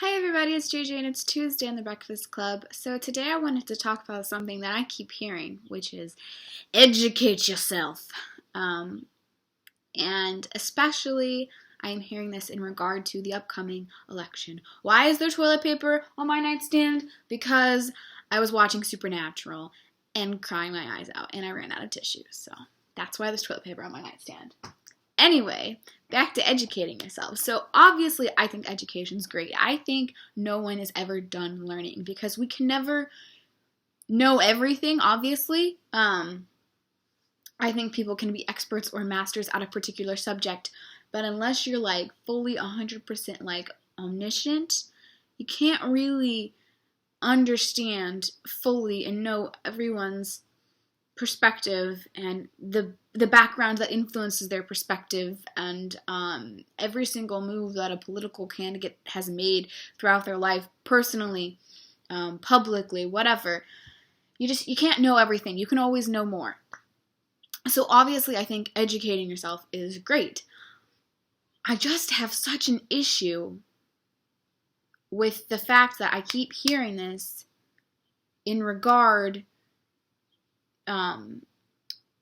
Hi everybody, it's JJ and it's Tuesday in the Breakfast Club. So today I wanted to talk about something that I keep hearing, which is educate yourself. And especially I'm hearing this in regard to the upcoming election. Why is there toilet paper on my nightstand? Because I was watching Supernatural and crying my eyes out and I ran out of tissues. So that's why there's toilet paper on my nightstand. Anyway, back to educating yourself. So obviously I think education's great. I think no one is ever done learning because we can never know everything, obviously. I think people can be experts or masters at a particular subject, but unless you're like fully 100% like omniscient, you can't really understand fully and know everyone's perspective and the background that influences their perspective and every single move that a political candidate has made throughout their life, personally, publicly, whatever. You can't know everything. You can always know more. So obviously I think educating yourself is great. I just have such an issue with the fact that I keep hearing this in regard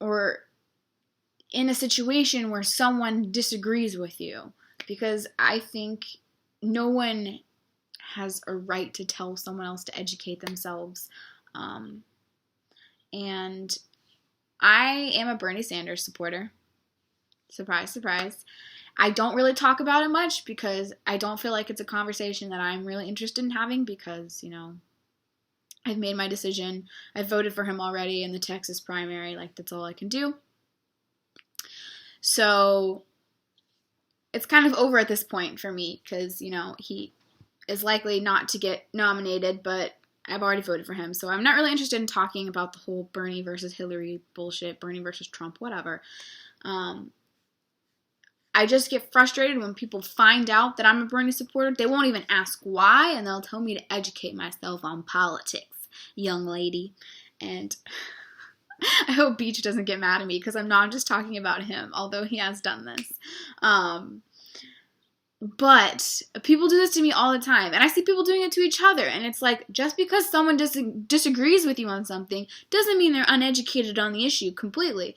or in a situation where someone disagrees with you, because I think no one has a right to tell someone else to educate themselves. And I am a Bernie Sanders supporter. Surprise, surprise. I don't really talk about it much because I don't feel like it's a conversation that I'm really interested in having because, I've made my decision. I voted for him already in the Texas primary. Like, that's all I can do. So it's kind of over at this point for me because, he is likely not to get nominated, but I've already voted for him. So I'm not really interested in talking about the whole Bernie versus Hillary bullshit, Bernie versus Trump, whatever. I just get frustrated when people find out that I'm a Bernie supporter. They won't even ask why, and they'll tell me to educate myself on politics, young lady. And I hope Beach doesn't get mad at me because I'm not just talking about him, although he has done this. But people do this to me all the time, and I see people doing it to each other, and it's like, just because someone disagrees with you on something doesn't mean they're uneducated on the issue completely,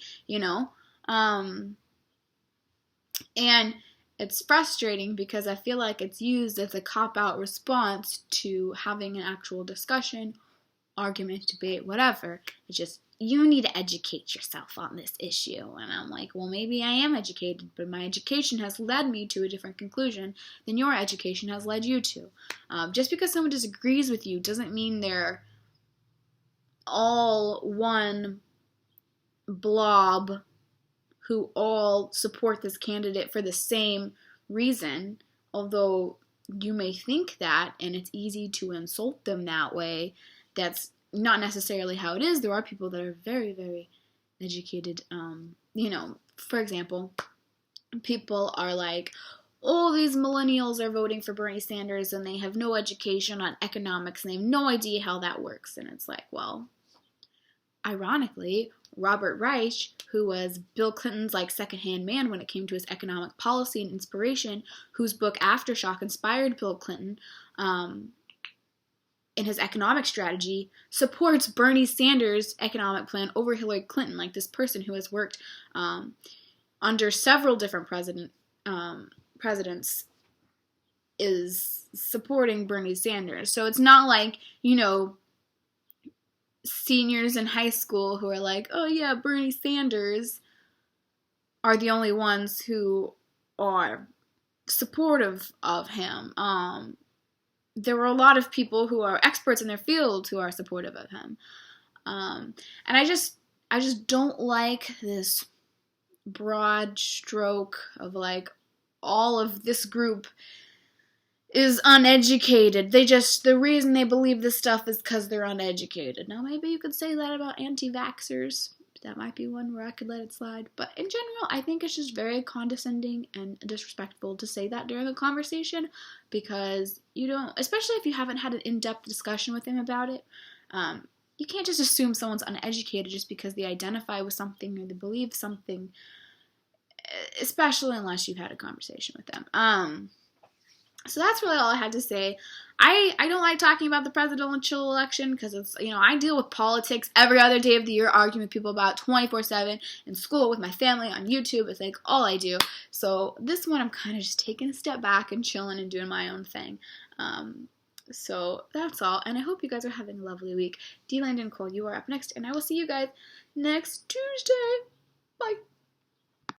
And it's frustrating because I feel like it's used as a cop-out response to having an actual discussion, argument, debate, whatever. It's just, you need to educate yourself on this issue. And I'm like, well, maybe I am educated, but my education has led me to a different conclusion than your education has led you to. Just because someone disagrees with you doesn't mean they're all one blob who all support this candidate for the same reason, although you may think that, and it's easy to insult them that way. That's not necessarily how it is. There are people that are very, very educated. For example, people are like, oh, these millennials are voting for Bernie Sanders and they have no education on economics and they have no idea how that works. And it's like, well, ironically, Robert Reich, who was Bill Clinton's second-hand man when it came to his economic policy and inspiration, whose book Aftershock inspired Bill Clinton in his economic strategy, supports Bernie Sanders' economic plan over Hillary Clinton. Like, this person who has worked under several different presidents is supporting Bernie Sanders. So it's not like, seniors in high school who are like, oh yeah, Bernie Sanders are the only ones who are supportive of him. There were a lot of people who are experts in their field who are supportive of him. And I just don't like this broad stroke of all of this group is uneducated. The reason they believe this stuff is because they're uneducated. Now, maybe you could say that about anti-vaxxers. That might be one where I could let it slide. But in general, I think it's just very condescending and disrespectful to say that during a conversation because you don't, especially if you haven't had an in-depth discussion with them about it, you can't just assume someone's uneducated just because they identify with something or they believe something, especially unless you've had a conversation with them. So that's really all I had to say. I don't like talking about the presidential election because it's, I deal with politics every other day of the year, arguing with people about 24/7 in school, with my family, on YouTube. It's like all I do. So this one I'm kind of just taking a step back and chilling and doing my own thing. So that's all, and I hope you guys are having a lovely week. D-Land and Cole, you are up next, and I will see you guys next Tuesday. Bye.